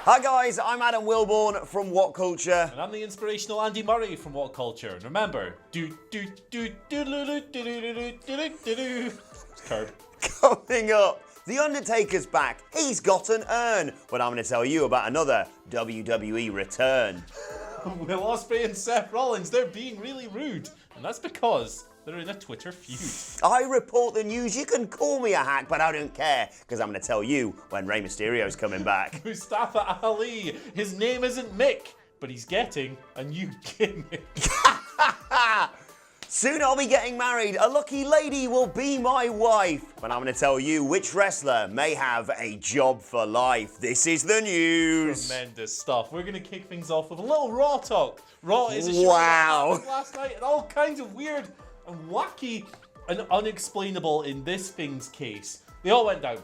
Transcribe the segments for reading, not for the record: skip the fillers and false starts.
Hi guys, I'm Adam Wilborn from What Culture. And I'm the inspirational Andy Murray from What Culture. And remember, Curb. Coming up, The Undertaker's back. He's got an urn. But I'm going to tell you about another WWE return. Will Ospreay and Seth Rollins, they're being really rude. And that's because they're in a Twitter feud. I report the news. You can call me a hack, but I don't care, because I'm going to tell you when Rey Mysterio's coming back. Mustafa Ali, his name isn't Mick, but he's getting a new gimmick. Soon I'll be getting married. A lucky lady will be my wife. But I'm going to tell you which wrestler may have a job for life. This is the news. Tremendous stuff. We're going to kick things off with a little Raw talk. Raw is a show Wow. that happened last night and all kinds of weird and wacky and unexplainable in this thing's case. They all went down.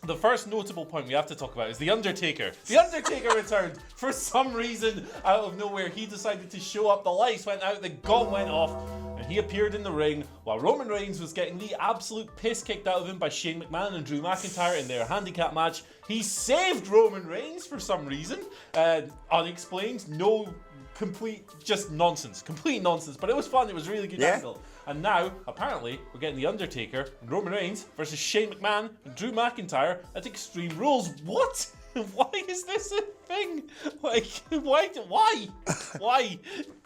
The first notable point we have to talk about is The Undertaker. The Undertaker returned. For some reason, out of nowhere, he decided to show up. The lights went out, the gun went off, and he appeared in the ring while Roman Reigns was getting the absolute piss kicked out of him by Shane McMahon and Drew McIntyre in their handicap match. He saved Roman Reigns for some reason. Unexplained, no complete nonsense, but it was fun. It was a really good angle. And now, apparently, we're getting The Undertaker and Roman Reigns versus Shane McMahon and Drew McIntyre at Extreme Rules. What? Why is this a thing? Like, why? Explain.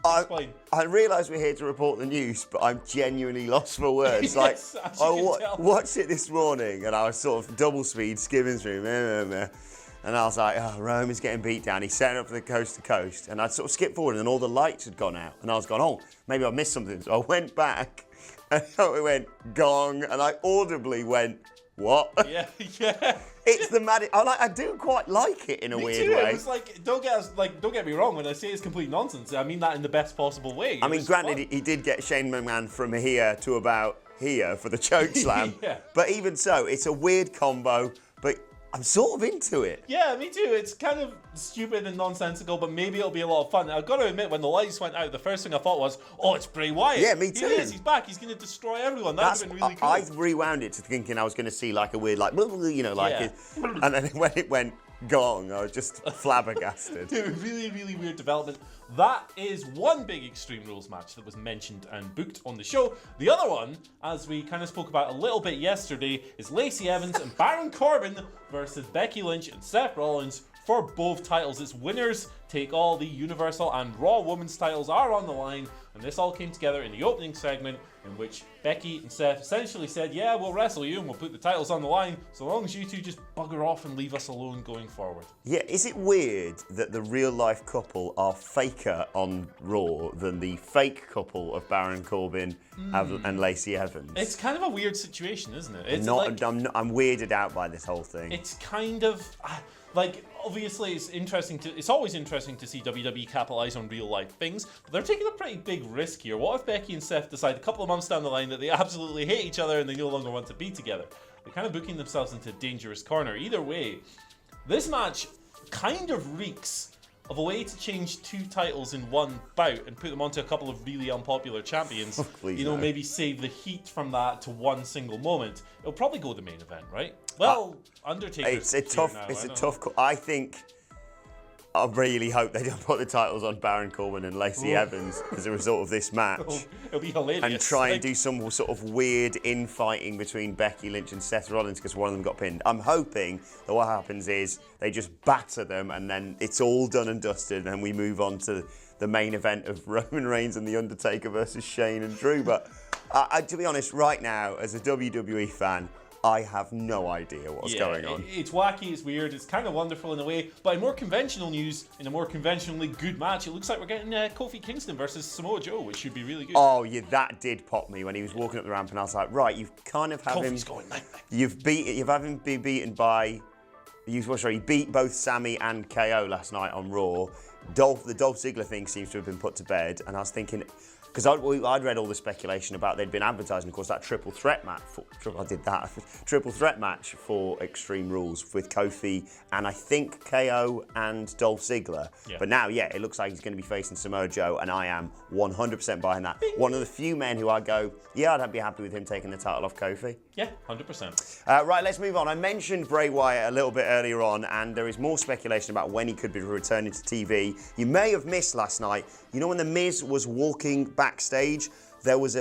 I realise we're here to report the news, but I'm genuinely lost for words. Yes, I watched it this morning and I was sort of double speed skimming through. And I was like, oh, Roman's getting beat down. He's setting up for the coast to coast. And I'd sort of skipped forward and then all the lights had gone out. And I was going, oh, maybe I missed something. So I went back and it went gong. And I audibly went, what? Yeah. It's the magic. I do quite like it in a weird way. It was like, don't get me wrong. When I say it's complete nonsense, I mean that in the best possible way. I mean, granted, he did get Shane McMahon from here to about here for the choke slam. Yeah. But even so, it's a weird combo. But I'm sort of into it. Yeah, me too. It's kind of stupid and nonsensical, but maybe it'll be a lot of fun. I've got to admit, when the lights went out, the first thing I thought was, oh, it's Bray Wyatt. Yeah, me too. He is. He's back. He's going to destroy everyone. That would have been really cool. I rewound it to thinking I was going to see like a weird, like, and then when it went gong, I was just flabbergasted. Really, really weird development. That is one big Extreme Rules match that was mentioned and booked on the show. The other one, as we kind of spoke about a little bit yesterday, is Lacey Evans and Baron Corbin versus Becky Lynch and Seth Rollins for both titles. It's winners take all. The Universal and Raw Women's titles are on the line, and this all came together in the opening segment in which Becky and Seth essentially said, yeah, we'll wrestle you and we'll put the titles on the line so long as you two just bugger off and leave us alone going forward. Yeah, is it weird that the real life couple are faker on Raw than the fake couple of Baron Corbin and Lacey Evans? It's kind of a weird situation, isn't it? It's I'm weirded out by this whole thing. It's kind of like, obviously it's always interesting to see WWE capitalize on real life things, but they're taking a pretty big risk here. What if Becky and Seth decide a couple of months down the line that they absolutely hate each other and they no longer want to be together? They're kind of booking themselves into a dangerous corner. Either way, this match kind of reeks of a way to change two titles in one bout and put them onto a couple of really unpopular champions. Maybe save the heat from that to one single moment. It'll probably go the main event, right? Well, Undertaker. It's a tough call. I really hope they don't put the titles on Baron Corbin and Lacey Evans as a result of this match. It'll be hilarious. And try and do some sort of weird infighting between Becky Lynch and Seth Rollins because one of them got pinned. I'm hoping that what happens is they just batter them and then it's all done and dusted and we move on to the main event of Roman Reigns and The Undertaker versus Shane and Drew. But to be honest, right now, as a WWE fan, I have no idea what's going on. It's wacky, it's weird, it's kind of wonderful in a way. But in more conventional news, in a more conventionally good match, it looks like we're getting Kofi Kingston versus Samoa Joe, which should be really good. Oh, yeah, that did pop me when he was walking up the ramp, and I was like, right, you've kind of had Kofi's going night. You've had him be beaten by. He beat both Sammy and KO last night on Raw. The Dolph Ziggler thing seems to have been put to bed, and I was thinking, because I'd read all the speculation about they'd been advertising, of course, that triple threat match. Triple threat match for Extreme Rules with Kofi and I think KO and Dolph Ziggler. Yeah. But now, yeah, it looks like he's going to be facing Samoa Joe, and I am 100% behind that. One of the few men who I go, yeah, I'd be happy with him taking the title off Kofi. Yeah, 100%. Right, let's move on. I mentioned Bray Wyatt a little bit earlier on, and there is more speculation about when he could be returning to TV. You may have missed last night. You know when The Miz was walking backstage? There was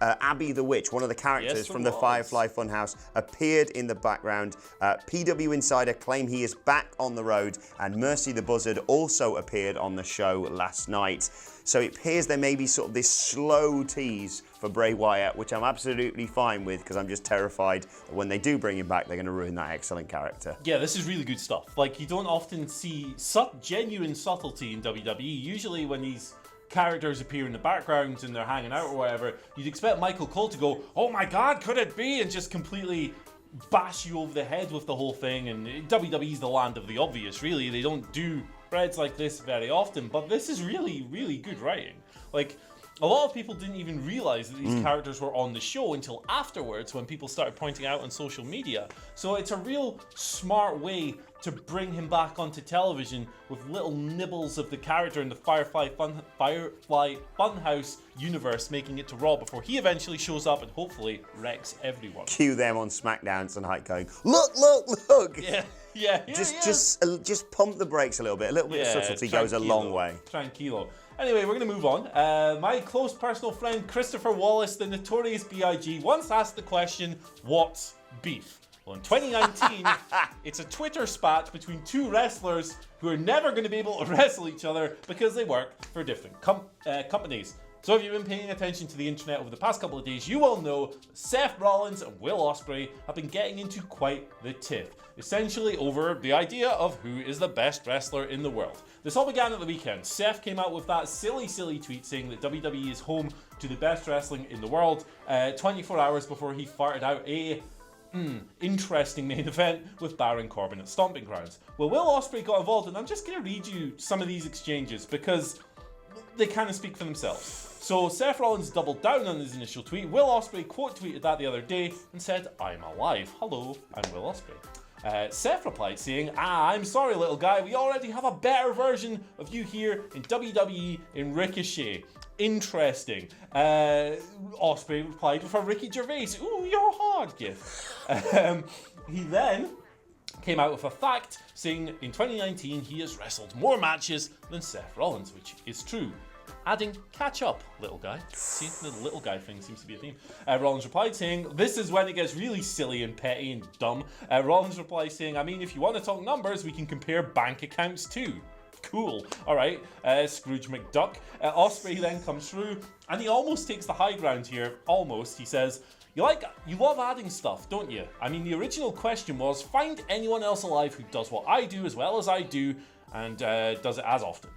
Abby the Witch, one of the characters from the Firefly Funhouse, appeared in the background. PW Insider claim he is back on the road, and Mercy the Buzzard also appeared on the show last night. So it appears there may be sort of this slow tease for Bray Wyatt, which I'm absolutely fine with, because I'm just terrified that when they do bring him back, they're going to ruin that excellent character. Yeah, this is really good stuff. Like, you don't often see genuine subtlety in WWE. Usually when these characters appear in the background and they're hanging out or whatever, you'd expect Michael Cole to go, oh my god, could it be? And just completely bash you over the head with the whole thing. And WWE's the land of the obvious, really. They don't do threads like this very often, but this is really, really good writing. Like, a lot of people didn't even realize that these characters were on the show until afterwards, when people started pointing out on social media. So it's a real smart way to bring him back onto television with little nibbles of the character in the Firefly Funhouse universe, making it to Raw before he eventually shows up and hopefully wrecks everyone. Cue them on SmackDown tonight going, look, look, look! Yeah. Just pump the brakes a little bit. A little bit of subtlety goes a long way. Tranquilo. Anyway, we're going to move on. My close personal friend Christopher Wallace, the notorious B.I.G., once asked the question, what's beef? Well, in 2019, it's a Twitter spat between two wrestlers who are never going to be able to wrestle each other because they work for different companies. So if you've been paying attention to the internet over the past couple of days, you will know that Seth Rollins and Will Ospreay have been getting into quite the tiff, essentially over the idea of who is the best wrestler in the world. This all began at the weekend. Seth came out with that silly tweet saying that WWE is home to the best wrestling in the world, 24 hours before he farted out a interesting main event with Baron Corbin at Stomping Grounds. Well, Will Ospreay got involved, and I'm just going to read you some of these exchanges because they kind of speak for themselves. So Seth Rollins doubled down on his initial tweet. Will Ospreay quote tweeted that the other day and said, I'm alive. Hello, I'm Will Ospreay. Seth replied saying, I'm sorry little guy, we already have a better version of you here in WWE in Ricochet. Interesting. Ospreay replied with a Ricky Gervais, ooh, you're hard gif. He then came out with a fact saying in 2019 he has wrestled more matches than Seth Rollins, which is true. Adding, catch up, little guy. See, the little guy thing seems to be a theme. Rollins replied saying, this is when it gets really silly and petty and dumb. Rollins replied saying, I mean, if you want to talk numbers, we can compare bank accounts too. Cool. All right. Scrooge McDuck. Ospreay then comes through, and he almost takes the high ground here. Almost. He says, you love adding stuff, don't you? I mean, the original question was, find anyone else alive who does what I do as well as I do, and does it as often.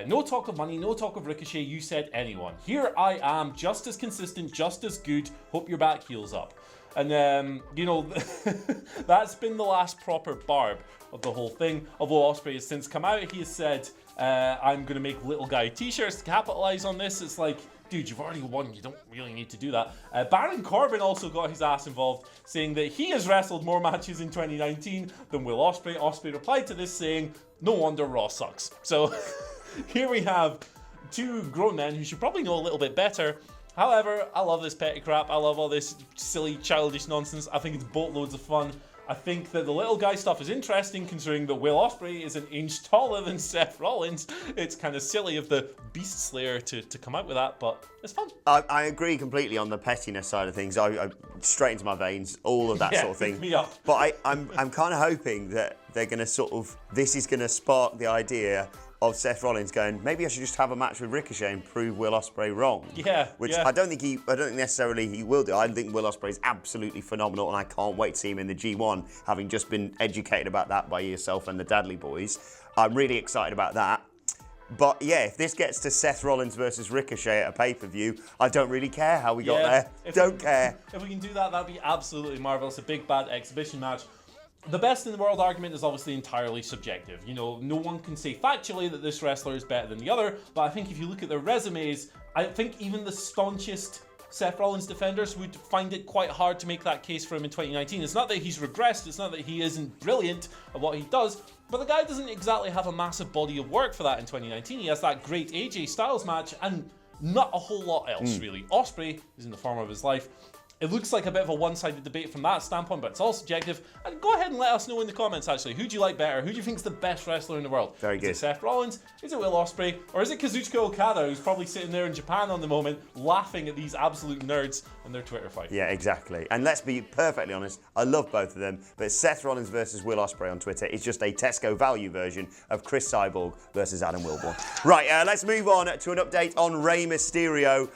No talk of money, no talk of Ricochet, you said anyone. Here I am, just as consistent, just as good, hope your back heals up. And, you know, that's been the last proper barb of the whole thing. Although Ospreay has since come out, he has said, I'm going to make little guy t-shirts to capitalize on this. It's like, dude, you've already won, you don't really need to do that. Baron Corbin also got his ass involved, saying that he has wrestled more matches in 2019 than Will Ospreay. Ospreay replied to this saying, no wonder Raw sucks. So here we have two grown men who should probably know a little bit better. However, I love this petty crap. I love all this silly, childish nonsense. I think it's boatloads of fun. I think that the little guy stuff is interesting, considering that Will Ospreay is an inch taller than Seth Rollins. It's kind of silly of the Beast Slayer to come out with that, but it's fun. I agree completely on the pettiness side of things. I straight into my veins, all of that sort of thing. Me up. But I'm kind of hoping that they're going to this is going to spark the idea of Seth Rollins going, maybe I should just have a match with Ricochet and prove Will Ospreay wrong. Which I don't think necessarily he will do. I think Will Ospreay is absolutely phenomenal, and I can't wait to see him in the G1, having just been educated about that by yourself and the Dudley boys. I'm really excited about that. But yeah, if this gets to Seth Rollins versus Ricochet at a pay-per-view, I don't really care how we got there. Don't care. If we can do that, that'd be absolutely marvelous. A big bad exhibition match. The best in the world argument is obviously entirely subjective. You know, no one can say factually that this wrestler is better than the other, but I think if you look at their resumes, I think even the staunchest Seth Rollins defenders would find it quite hard to make that case for him in 2019. It's not that he's regressed, it's not that he isn't brilliant at what he does, but the guy doesn't exactly have a massive body of work for that in 2019. He has that great AJ Styles match and not a whole lot else, really. Ospreay is in the form of his life. It looks like a bit of a one-sided debate from that standpoint, but it's all subjective. And go ahead and let us know in the comments, actually. Who do you like better? Who do you think is the best wrestler in the world? Very good. Is it Seth Rollins? Is it Will Ospreay? Or is it Kazuchika Okada, who's probably sitting there in Japan on the moment, laughing at these absolute nerds and their Twitter fight? Yeah, exactly. And let's be perfectly honest, I love both of them, but Seth Rollins versus Will Ospreay on Twitter is just a Tesco value version of Chris Cyborg versus Adam Wilborn. Right, let's move on to an update on Rey Mysterio.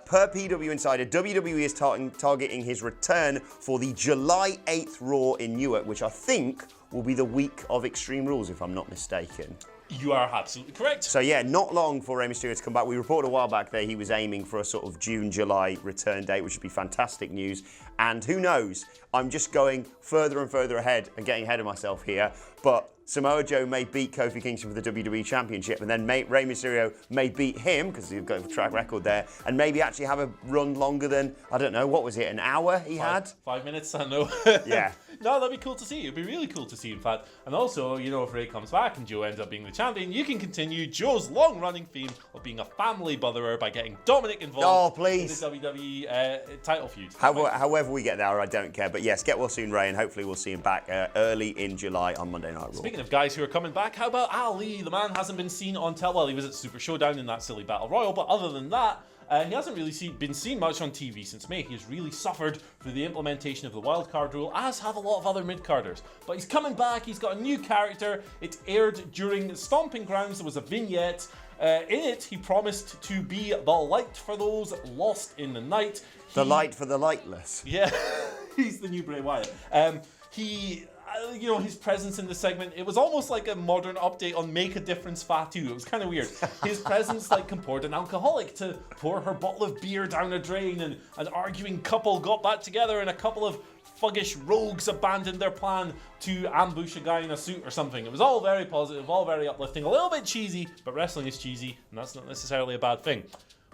Per PW Insider, WWE is targeting his return for the July 8th Raw in Newark, which I think will be the week of Extreme Rules, if I'm not mistaken. You are absolutely correct. So yeah, not long for Rey Mysterio to come back. We reported a while back that he was aiming for a sort of June, July return date, which would be fantastic news. And who knows, I'm just going further and further ahead and getting ahead of myself here, but Samoa Joe may beat Kofi Kingston for the WWE Championship, and then Rey Mysterio may beat him, because he's got a track record there, and maybe actually have a run longer than, I don't know, what was it, an hour he had? 5 minutes, I know. Yeah. No, that'd be cool to see. It'd be really cool to see, in fact. And also, you know, if Rey comes back and Joe ends up being the champion, you can continue Joe's long-running theme of being a family botherer by getting Dominic involved in the WWE title feud. However we get there, I don't care. But yes, get well soon, Rey, and hopefully we'll see him back early in July on Monday Night Raw. Speaking of guys who are coming back, how about Ali? The man hasn't been seen on well, he was at Super Showdown in that silly Battle Royal, but other than that, he hasn't really been seen much on TV since May. He has really suffered through the implementation of the wildcard rule, as have a lot of other mid-carders. But he's coming back, he's got a new character. It aired during Stomping Grounds. There was a vignette. In it, he promised to be the light for those lost in the night. The light for the lightless. Yeah, he's the new Bray Wyatt. You know, his presence in the segment, it was almost like a modern update on Make a Difference Fatu. It was kind of weird. His presence like compared an alcoholic to pour her bottle of beer down a drain, and an arguing couple got back together, and a couple of thuggish rogues abandoned their plan to ambush a guy in a suit or something. It was all very positive, all very uplifting, a little bit cheesy, but wrestling is cheesy, and that's not necessarily a bad thing.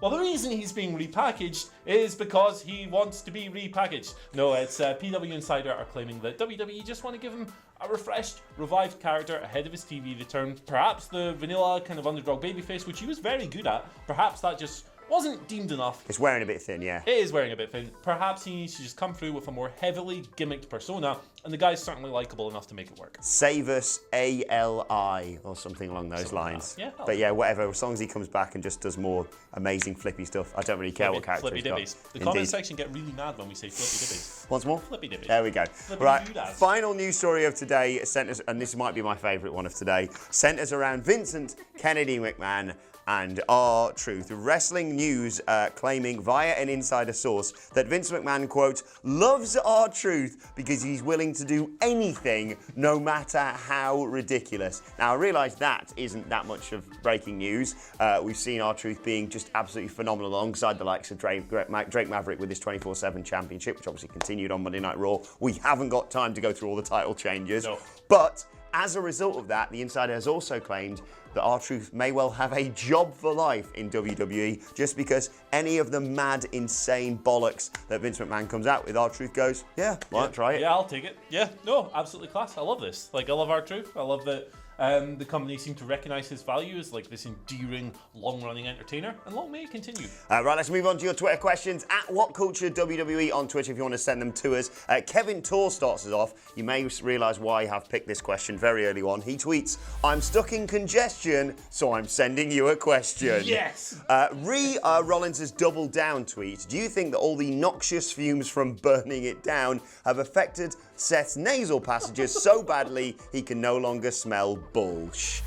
Well, the reason he's being repackaged is because he wants to be repackaged. No, it's PW Insider are claiming that WWE just want to give him a refreshed, revived character ahead of his TV return. Perhaps the vanilla kind of underdog babyface, which he was very good at, perhaps that just wasn't deemed enough. It's wearing a bit thin, yeah. It is wearing a bit thin. Perhaps he needs to just come through with a more heavily gimmicked persona, and the guy's certainly likable enough to make it work. Save us ALI or something along those lines. Yeah, but yeah, whatever. As long as he comes back and just does more amazing flippy stuff, I don't really care what character Flippy he's got. dibbies. The comment section get really mad when we say flippy dibbies. Once more? Flippy dibbies. There we go. Right, final news story of today centers, and this might be my favourite one of today, centers around Vincent Kennedy McMahon and R-Truth. Wrestling News claiming via an insider source that Vince McMahon, quote, loves R-Truth because he's willing to do anything, no matter how ridiculous. Now, I realise that isn't that much of breaking news. We've seen R-Truth being just absolutely phenomenal alongside the likes of Drake Maverick with his 24/7 championship, which obviously continued on Monday Night Raw. We haven't got time to go through all the title changes. No. But as a result of that, the insider has also claimed that R-Truth may well have a job for life in WWE just because any of the mad, insane bollocks that Vince McMahon comes out with, R-Truth goes, yeah, why not try it? Yeah, I'll take it. Yeah, no, absolutely class. I love this. Like, I love R-Truth. I love that the company seem to recognise his value as like this endearing, long-running entertainer, and long may it continue. Right, let's move on to your Twitter questions. At WhatCultureWWE on Twitter if you want to send them to us. Kevin Tor starts us off. You may realise why I have picked this question very early on. He tweets, I'm stuck in congestion, so I'm sending you a question. Yes! Rey Rollins' double down tweet. Do you think that all the noxious fumes from burning it down have affected Seth's nasal passages so badly he can no longer smell bullsh?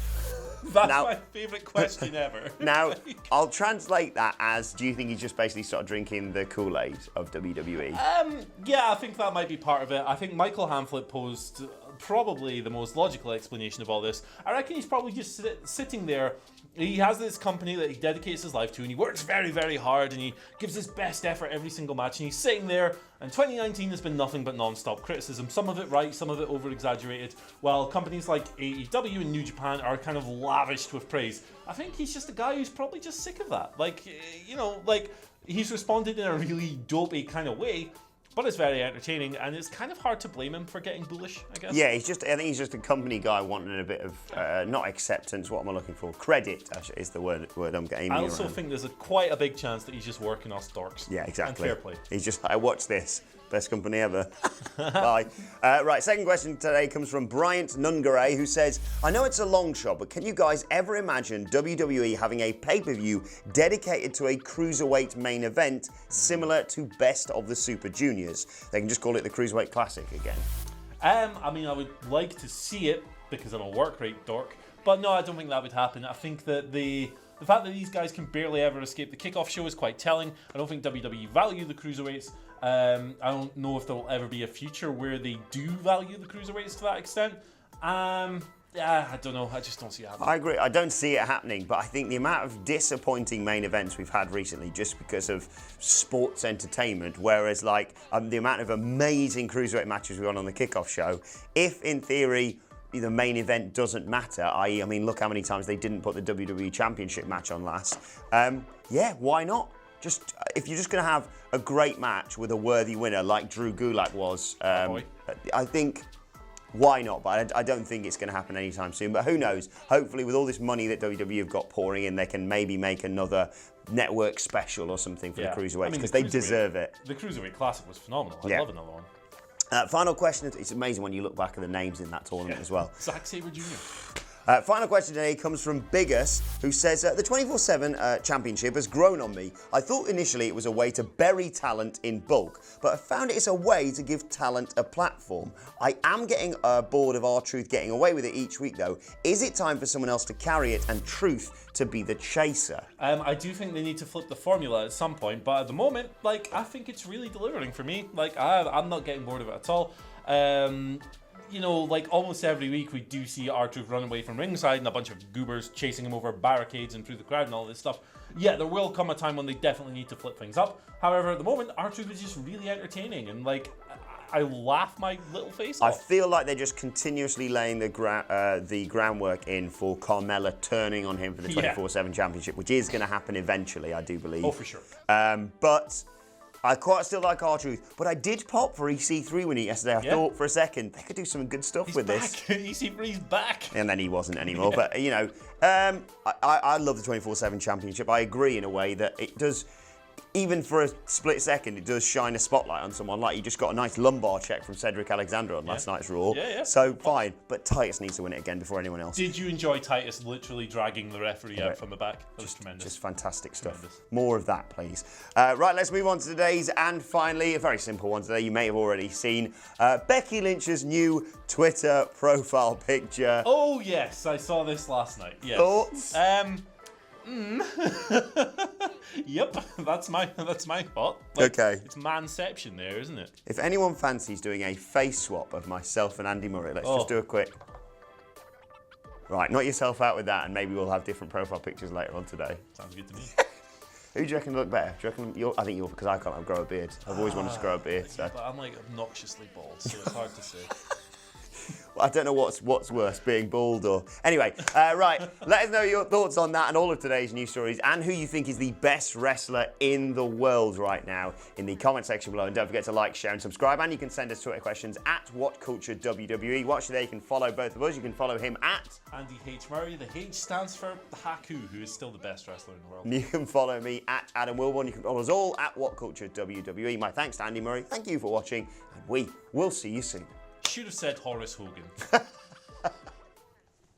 That's my favourite question ever. Now, I'll translate that as, do you think he's just basically started drinking the Kool-Aid of WWE? Yeah, I think that might be part of it. I think Michael Hamflett posed probably the most logical explanation of all this. I reckon he's probably just sitting there. He has this company that he dedicates his life to, and he works very, very hard, and he gives his best effort every single match, and he's sitting there, and 2019 has been nothing but non-stop criticism. Some of it right, some of it over-exaggerated, while companies like AEW and New Japan are kind of lavished with praise. I think he's just a guy who's probably just sick of that. Like, you know, like, he's responded in a really dopey kind of way, but it's very entertaining, and it's kind of hard to blame him for getting bullish, I guess. Yeah, I think he's just a company guy wanting a bit of, not acceptance, what am I looking for? Credit is the word I'm getting. I also think there's quite a big chance that he's just working us dorks. Yeah, exactly. And fair play. He's just, I watch this. Best company ever. Bye. Right, second question today comes from Bryant Nungaray, who says, I know it's a long shot, but can you guys ever imagine WWE having a pay-per-view dedicated to a cruiserweight main event similar to Best of the Super Juniors? They can just call it the Cruiserweight Classic again. I mean, I would like to see it because I'm a work rate dork, but no, I don't think that would happen. I think that the fact that these guys can barely ever escape the kickoff show is quite telling. I don't think WWE value the cruiserweights. I don't know if there will ever be a future where they do value the cruiserweights to that extent. Yeah, I don't know. I just don't see it happening. I agree. I don't see it happening, but I think the amount of disappointing main events we've had recently just because of sports entertainment, whereas like the amount of amazing cruiserweight matches we won on the kickoff show, if in theory the main event doesn't matter, i.e., I mean, look how many times they didn't put the WWE Championship match on last. Yeah, why not? Just if you're just going to have a great match with a worthy winner like Drew Gulak was, I think, why not? But I don't think it's going to happen anytime soon. But who knows? Hopefully, with all this money that WWE have got pouring in, they can maybe make another network special or something for the cruiserweights because they deserve it. The Cruiserweight Classic was phenomenal. I'd love another one. Final question. It's amazing when you look back at the names in that tournament as well. Zack Sabre Jr. Final question today comes from Bigus, who says, the 24/7 Championship has grown on me. I thought initially it was a way to bury talent in bulk, but I found it's a way to give talent a platform. I am getting bored of R-Truth getting away with it each week, though. Is it time for someone else to carry it and Truth to be the chaser? I do think they need to flip the formula at some point, but at the moment, like, I think it's really delivering for me. Like, I'm not getting bored of it at all. You know, like almost every week we do see R-Truth run away from ringside and a bunch of goobers chasing him over barricades and through the crowd and all this stuff. Yeah, there will come a time when they definitely need to flip things up. However, at the moment, R-Truth is just really entertaining and like, I laugh my little face off. I feel like they're just continuously laying the groundwork in for Carmella turning on him for the 24/7 Championship, which is going to happen eventually, I do believe. Oh, for sure. But I quite still like R-Truth, but I did pop for EC3 when yesterday. I thought for a second they could do some good stuff with this. EC3's back. And then he wasn't anymore. But, you know, I love the 24/7 Championship. I agree in a way that it does, even for a split second, it does shine a spotlight on someone. Like, you just got a nice lumbar check from Cedric Alexander on last night's Raw. So, fine. But Titus needs to win it again before anyone else. Did you enjoy Titus literally dragging the referee out from the back? That was tremendous. Just fantastic stuff. More of that, please. Right, let's move on to today's, and finally, a very simple one today you may have already seen. Becky Lynch's new Twitter profile picture. Oh, yes. I saw this last night. Yes. Thoughts? Yep, that's my thought. Like, okay. It's manception there, isn't it? If anyone fancies doing a face swap of myself and Andy Murray, let's just do a quick. Right, knock yourself out with that, and maybe we'll have different profile pictures later on today. Sounds good to me. Who do you reckon look better? Do you reckon I think you're, because I can't grow a beard. I've always wanted to grow a beard. So. But I'm like obnoxiously bald, so it's hard to say. I don't know what's worse, being bald or... Anyway, right, let us know your thoughts on that and all of today's news stories and who you think is the best wrestler in the world right now in the comment section below. And don't forget to like, share and subscribe. And you can send us Twitter questions at WhatCultureWWE. Watch today, you can follow both of us. You can follow him at... Andy H. Murray. The H stands for Haku, who is still the best wrestler in the world. You can follow me at Adam Wilborn. You can follow us all at WhatCultureWWE. My thanks to Andy Murray. Thank you for watching, and we will see you soon. Should have said Horace Hogan.